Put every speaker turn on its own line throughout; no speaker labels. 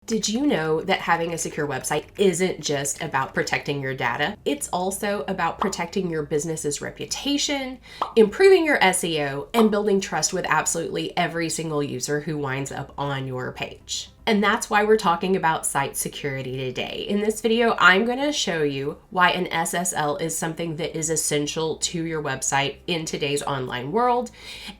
Did you know that having a secure website isn't just about protecting your data? It's also about protecting your business's reputation, improving your SEO, and building trust with absolutely every single user who winds up on your page. And that's why we're talking about site security today. In this video, I'm going to show you why an SSL is something that is essential to your website in today's online world,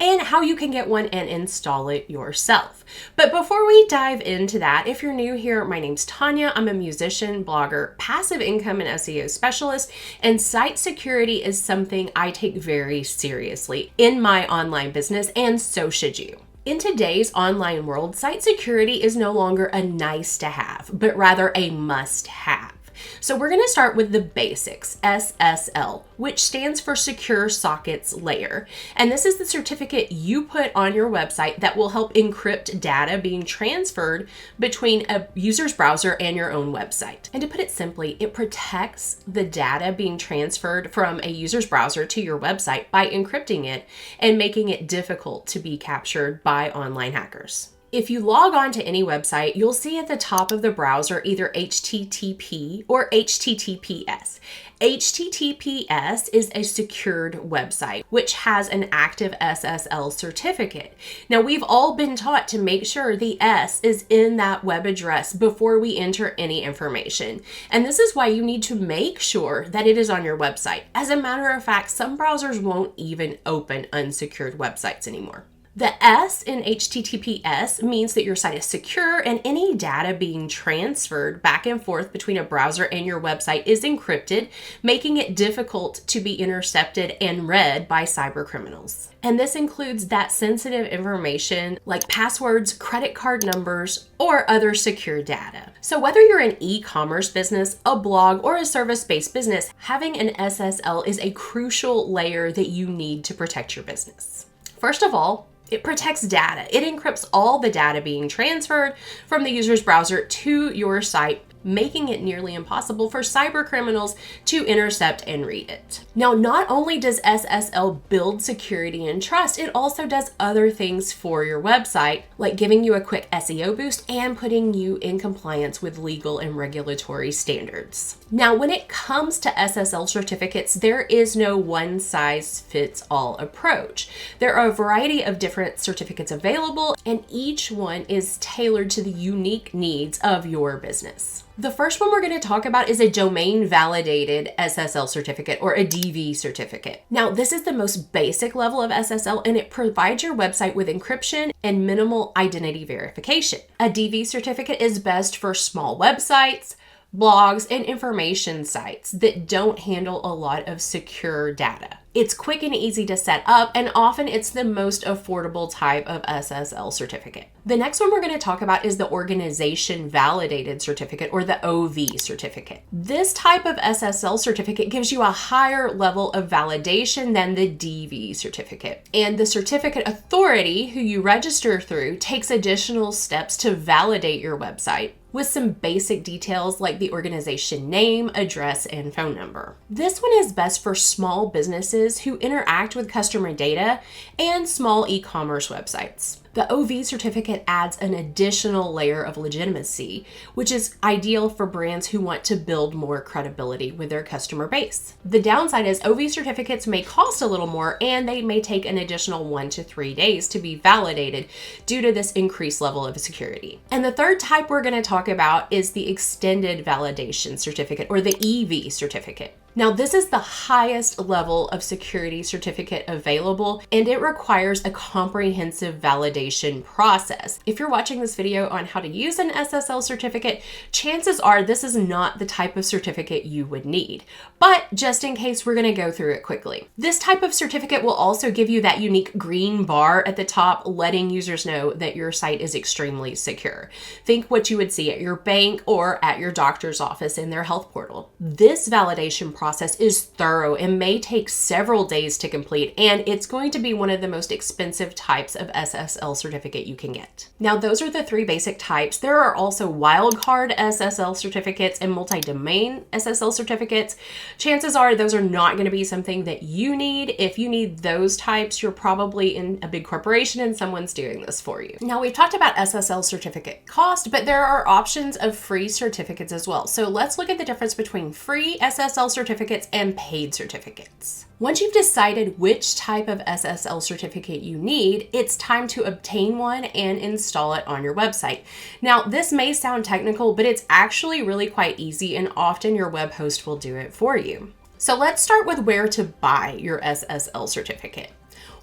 and how you can get one and install it yourself. But before we dive into that, if you're new here, my name's Tanya. I'm a musician, blogger, passive income and SEO specialist, and site security is something I take very seriously in my online business, and so should you. In today's online world, site security is no longer a nice to have, but rather a must have. So we're going to start with the basics, SSL, which stands for Secure Sockets Layer. And this is the certificate you put on your website that will help encrypt data being transferred between a user's browser and your own website. And to put it simply, it protects the data being transferred from a user's browser to your website by encrypting it and making it difficult to be captured by online hackers. If you log on to any website, you'll see at the top of the browser either HTTP or HTTPS. HTTPS is a secured website, which has an active SSL certificate. Now, we've all been taught to make sure the S is in that web address before we enter any information. And this is why you need to make sure that it is on your website. As a matter of fact, some browsers won't even open unsecured websites anymore. The S in HTTPS means that your site is secure and any data being transferred back and forth between a browser and your website is encrypted, making it difficult to be intercepted and read by cyber criminals. And this includes that sensitive information like passwords, credit card numbers, or other secure data. So whether you're an e-commerce business, a blog, or a service-based business, having an SSL is a crucial layer that you need to protect your business. First of all, it protects data. It encrypts all the data being transferred from the user's browser to your site, making it nearly impossible for cyber criminals to intercept and read it. Now, not only does SSL build security and trust, it also does other things for your website, like giving you a quick SEO boost and putting you in compliance with legal and regulatory standards. Now, when it comes to SSL certificates, there is no one-size-fits-all approach. There are a variety of different certificates available, and each one is tailored to the unique needs of your business. The first one we're going to talk about is a domain validated SSL certificate, or a DV certificate. Now, this is the most basic level of SSL, and it provides your website with encryption and minimal identity verification. A DV certificate is best for small websites, blogs, and information sites that don't handle a lot of secure data. It's quick and easy to set up, and often it's the most affordable type of SSL certificate. The next one we're going to talk about is the Organization Validated Certificate, or the OV certificate. This type of SSL certificate gives you a higher level of validation than the DV certificate. And the certificate authority, who you register through, takes additional steps to validate your website with some basic details like the organization name, address, and phone number. This one is best for small businesses who interact with customer data and small e-commerce websites. The OV certificate adds an additional layer of legitimacy, which is ideal for brands who want to build more credibility with their customer base. The downside is OV certificates may cost a little more, and they may take an additional 1 to 3 days to be validated due to this increased level of security. And the third type we're going to talk about is the Extended Validation Certificate, or the EV certificate. Now, this is the highest level of security certificate available, and it requires a comprehensive validation process. If you're watching this video on how to use an SSL certificate, chances are this is not the type of certificate you would need. But just in case, we're going to go through it quickly. This type of certificate will also give you that unique green bar at the top, letting users know that your site is extremely secure. Think what you would see at your bank or at your doctor's office in their health portal. This validation process process is thorough and may take several days to complete, and it's going to be one of the most expensive types of SSL certificate you can get. Now, those are the three basic types. There are also wildcard SSL certificates and multi-domain SSL certificates. Chances are those are not going to be something that you need. If you need those types, you're probably in a big corporation and someone's doing this for you. Now, we've talked about SSL certificate cost, but there are options of free certificates as well. So let's look at the difference between free SSL certificates and paid certificates. Once you've decided which type of SSL certificate you need, it's time to obtain one and install it on your website. Now, this may sound technical, but it's actually really quite easy, and often your web host will do it for you. So let's start with where to buy your SSL certificate.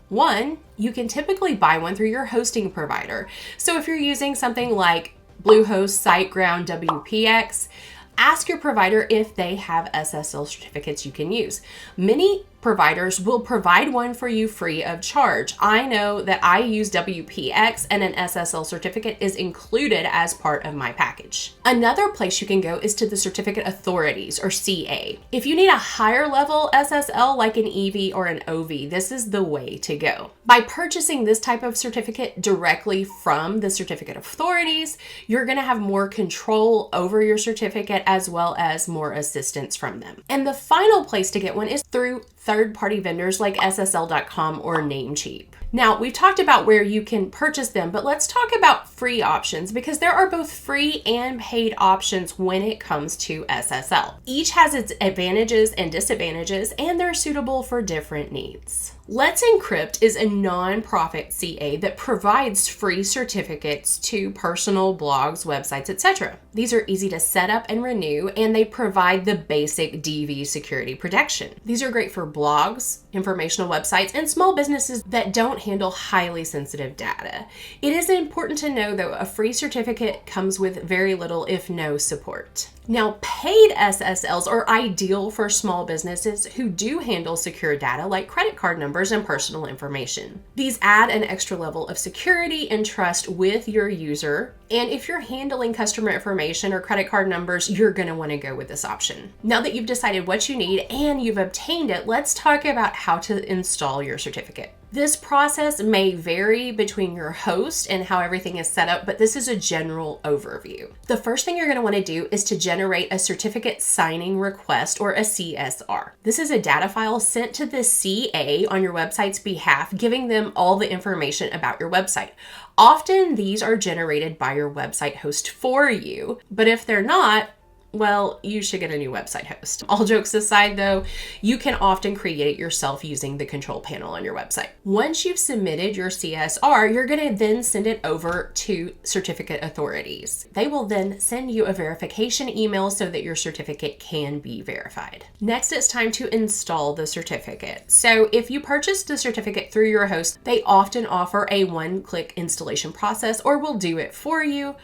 One, you can typically buy one through your hosting provider. So if you're using something like Bluehost, SiteGround, WPX, ask your provider if they have SSL certificates you can use. Many providers will provide one for you free of charge. I know that I use WPX, and an SSL certificate is included as part of my package. Another place you can go is to the certificate authorities, or CA. If you need a higher level SSL like an EV or an OV, this is the way to go. By purchasing this type of certificate directly from the certificate authorities, you're going to have more control over your certificate as well as more assistance from them. And the final place to get one is through third-party vendors like SSL.com or Namecheap. Now, we've talked about where you can purchase them, but let's talk about free options, because there are both free and paid options when it comes to SSL. Each has its advantages and disadvantages, and they're suitable for different needs. Let's Encrypt is a nonprofit CA that provides free certificates to personal blogs, websites, etc. These are easy to set up and renew, and they provide the basic DV security protection. These are great for blogs, informational websites, and small businesses that don't handle highly sensitive data. It is important to know, though, a free certificate comes with very little, if no, support. Now, paid SSLs are ideal for small businesses who do handle secure data like credit card numbers and personal information. These add an extra level of security and trust with your user, and if you're handling customer information or credit card numbers, you're going to want to go with this option. Now that you've decided what you need and you've obtained it, let's talk about how to install your certificate. This process may vary between your host and how everything is set up, but this is a general overview. The first thing you're going to want to do is to generate a certificate signing request, or a CSR. This is a data file sent to the CA on your website's behalf, giving them all the information about your website. Often these are generated by your website host for you, but if they're not, well, you should get a new website host. All jokes aside, though, you can often create it yourself using the control panel on your website. Once you've submitted your CSR, you're going to then send it over to certificate authorities. They will then send you a verification email so that your certificate can be verified. Next, it's time to install the certificate. So if you purchased the certificate through your host, they often offer a one-click installation process, or will do it for you.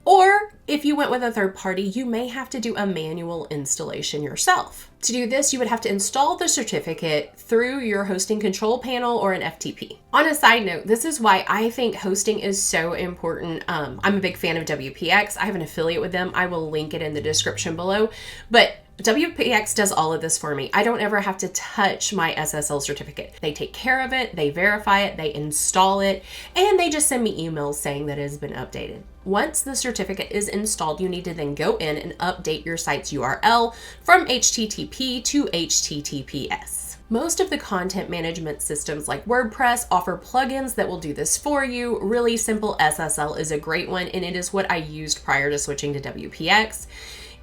Or if you went with a third party, you may have to do a manual installation yourself. To do this, you would have to install the certificate through your hosting control panel or an FTP. On a side note, this is why I think hosting is so important. I'm a big fan of WPX. I have an affiliate with them. I will link it in the description below. But WPX does all of this for me. I don't ever have to touch my SSL certificate. They take care of it, they verify it, they install it, and they just send me emails saying that it has been updated. Once the certificate is installed, you need to then go in and update your site's URL from HTTP to HTTPS. Most of the content management systems like WordPress offer plugins that will do this for you. Really Simple SSL is a great one, and it is what I used prior to switching to WPX.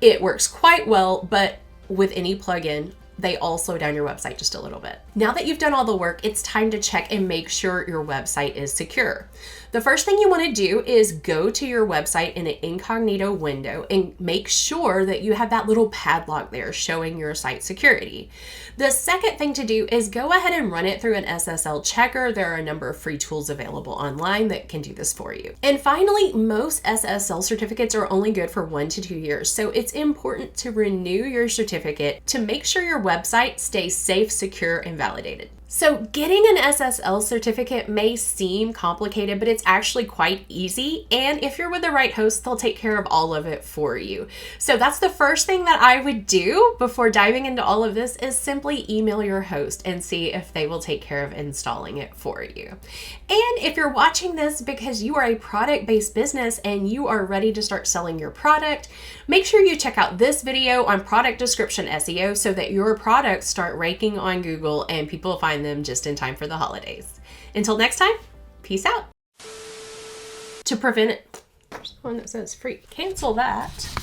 It works quite well, but with any plugin, they all slow down your website just a little bit. Now that you've done all the work, it's time to check and make sure your website is secure. The first thing you want to do is go to your website in an incognito window and make sure that you have that little padlock there showing your site security. The second thing to do is go ahead and run it through an SSL checker. There are a number of free tools available online that can do this for you. And finally, most SSL certificates are only good for 1 to 2 years, so it's important to renew your certificate to make sure your website stays safe, secure, and validated. So getting an SSL certificate may seem complicated, but it's actually quite easy. And if you're with the right host, they'll take care of all of it for you. So that's the first thing that I would do before diving into all of this, is simply email your host and see if they will take care of installing it for you. And if you're watching this because you are a product-based business and you are ready to start selling your product, make sure you check out this video on product description SEO so that your products start ranking on Google and people find them just in time for the holidays. Until next time, peace out. To prevent it, there's one that says free. Cancel that.